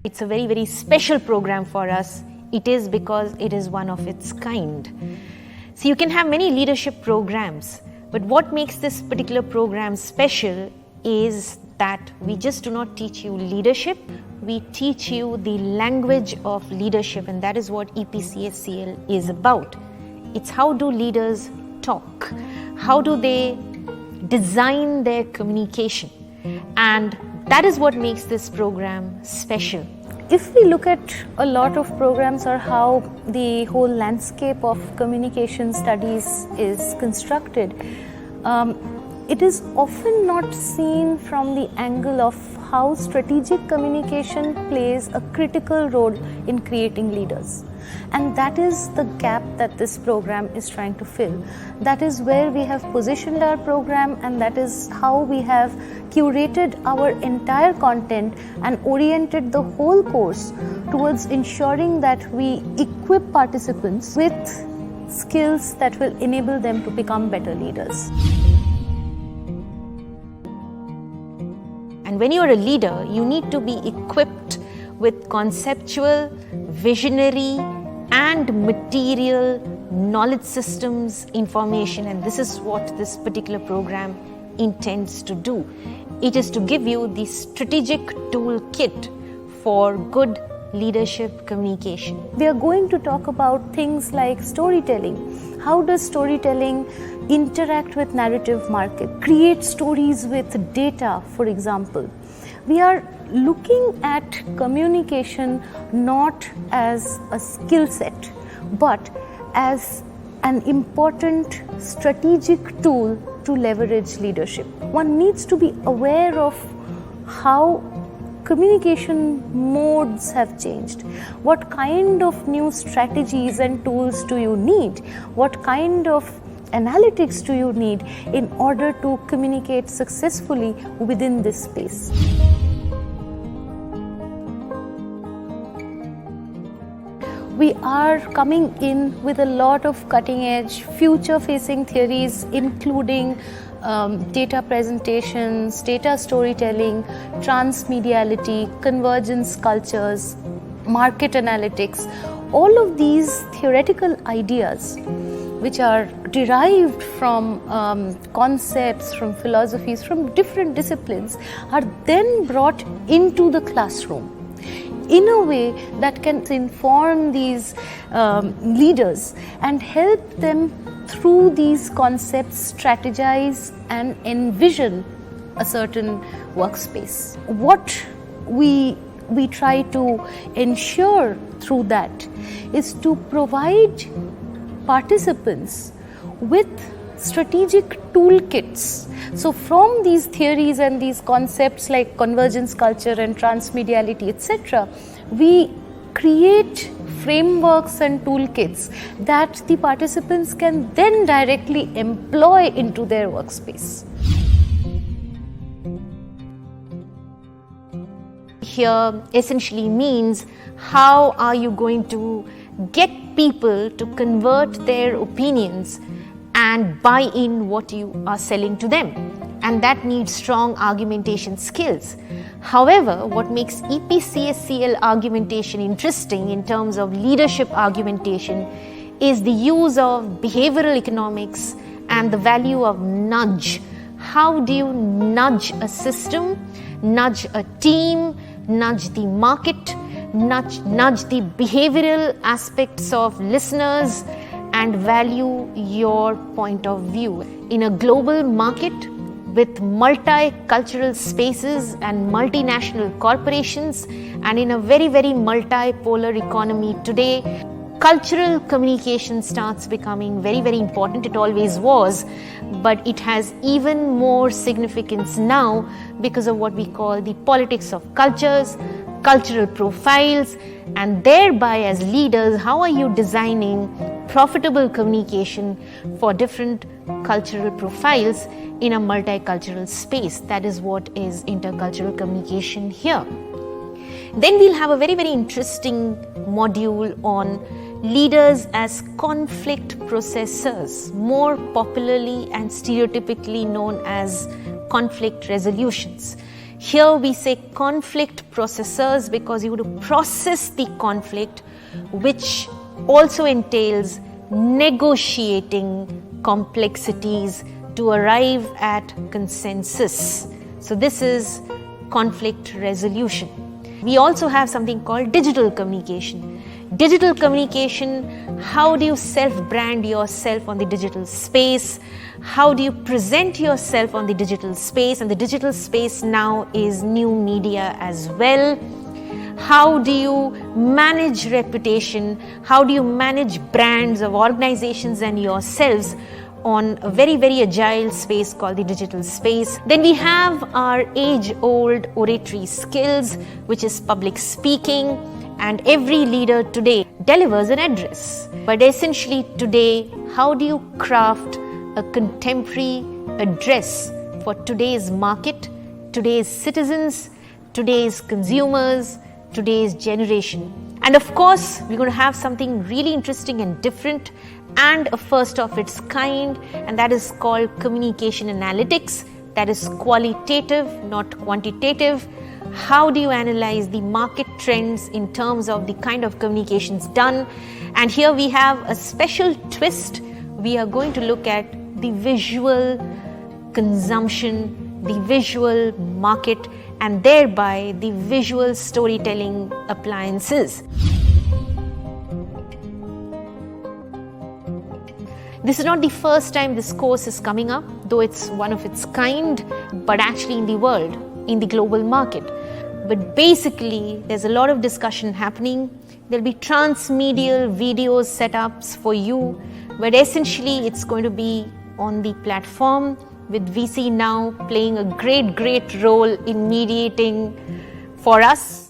it's a very, very special program for us. It is because it is one of its kind. So you can have many leadership programs, but what makes this particular program special is that we just do not teach you leadership, we teach you the language of leadership, and that is what EPCSCL is about. It's how do leaders talk, how do they design their communication, and that is what makes this program special. If we look at a lot of programs or how the whole landscape of communication studies is constructed, it is often not seen from the angle of how strategic communication plays a critical role in creating leaders. And that is the gap that this program is trying to fill. That is where we have positioned our program, and that is how we have curated our entire content and oriented the whole course towards ensuring that we equip participants with skills that will enable them to become better leaders. And when you're a leader, you need to be equipped with conceptual, visionary, and material knowledge systems information, and this is what this particular program intends to do. It is to give you the strategic toolkit for good leadership communication. We are going to talk about things like storytelling. How does storytelling interact with narrative market? Create stories with data, for example. We are looking at communication not as a skill set, but as an important strategic tool to leverage leadership. One needs to be aware of how communication modes have changed. What kind of new strategies and tools do you need? What kind of analytics do you need in order to communicate successfully within this space? We are coming in with a lot of cutting-edge, future-facing theories, including data presentations, data storytelling, transmediality, convergence cultures, market analytics. All of these theoretical ideas, which are derived from concepts, from philosophies, from different disciplines, are then brought into the classroom in a way that can inform these leaders and help them through these concepts strategize and envision a certain workspace. What we try to ensure through that is to provide participants with strategic toolkits. So from these theories and these concepts like convergence culture and transmediality, etc., we create frameworks and toolkits that the participants can then directly employ into their workspace. Here essentially means how are you going to get people to convert their opinions and buy in what you are selling to them, and that needs strong argumentation skills. However, what makes EPCSCL argumentation interesting in terms of leadership argumentation is the use of behavioral economics and the value of nudge. How do you nudge a system, nudge a team, nudge the market, nudge the behavioral aspects of listeners, and value your point of view. In a global market with multicultural spaces and multinational corporations, and in a very, very multipolar economy today, cultural communication starts becoming very, very important. It always was, but it has even more significance now because of what we call the politics of cultures, cultural profiles, and thereby as leaders, how are you designing profitable communication for different cultural profiles in a multicultural space? That is what is intercultural communication here. Then we'll have a very, very interesting module on leaders as conflict processors, more popularly and stereotypically known as conflict resolutions. Here we say conflict processors because you have to process the conflict, which also entails negotiating complexities to arrive at consensus. So this is conflict resolution. We also have something called digital communication. Digital communication, how do you self-brand yourself on the digital space? How do you present yourself on the digital space? And the digital space now is new media as well. How do you manage reputation? How do you manage brands of organizations and yourselves on a very, very agile space called the digital space? Then we have our age-old oratory skills, which is public speaking, and every leader today delivers an address. But essentially today, how do you craft a contemporary address for today's market, today's citizens, today's consumers, today's generation? And of course, we're going to have something really interesting and different and a first of its kind, and that is called communication analytics. That is qualitative, not quantitative. How do you analyze the market trends in terms of the kind of communications done? And here we have a special twist. We are going to look at the visual consumption, the visual market, and thereby the visual storytelling appliances. This is not the first time this course is coming up, though it's one of its kind, but actually in the world, in the global market. But basically, there's a lot of discussion happening. There'll be transmedial videos setups for you, but essentially it's going to be on the platform with VC Now playing a great role in mediating for us.